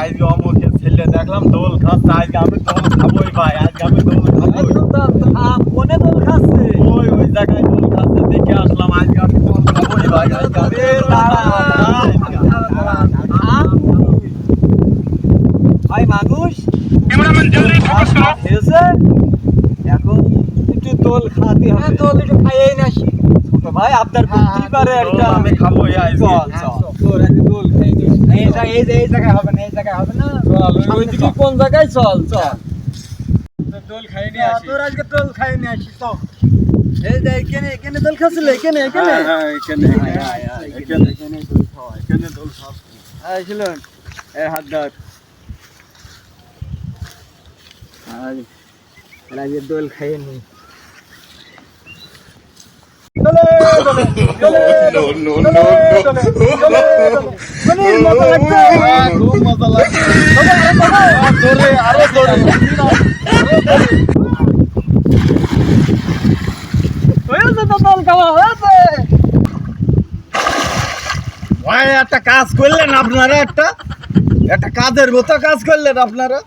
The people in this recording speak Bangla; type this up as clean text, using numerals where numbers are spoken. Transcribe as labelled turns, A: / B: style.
A: আজকে অমুকের ছেলে দেখলাম দোল খাচ্ছে, আজকে আমি দোল খাবোই ভাই, আজকে আমি দোল খাবোই।
B: কোনে দোল খাচ্ছে?
A: ওই জায়গায় দোল খাচ্ছে দেখে আসলাম, আজকে আমি দোল খাবোই ভাই, আজকে আমি
B: ভাই মানুষ এখন একটু দোল খাতে হবে। দোল একটু খাইয়েই না আসি। ছোট ভাই আপনার বুদ্ধি পারে একটা।
A: আমি খাবোই আজকে।
B: চল চল তোর আজকে দোল খাই নি। এই জায়গায় হবে না, এই জায়গায় হবে না। চল ওইদিকে কোন জায়গায়? চল চল দোল খাই নি আসি। তোর আজকে দোল খাই নি আসি। চল এই যে এখানে দোল খাচ্ছিলে, এখানে
A: হ্যাঁ এখানে দোল খাওয়া, এখানে দোল খাওয়া।
B: এই শুনুন, এই হাত ধর। আজকে দোল খাইয়ে নি।
A: খুব মজা লাগছে। আরো জোরে। ভাই একটা কাজ করলেন আপনারা, একটা কাজের মতো কাজ করলেন আপনারা।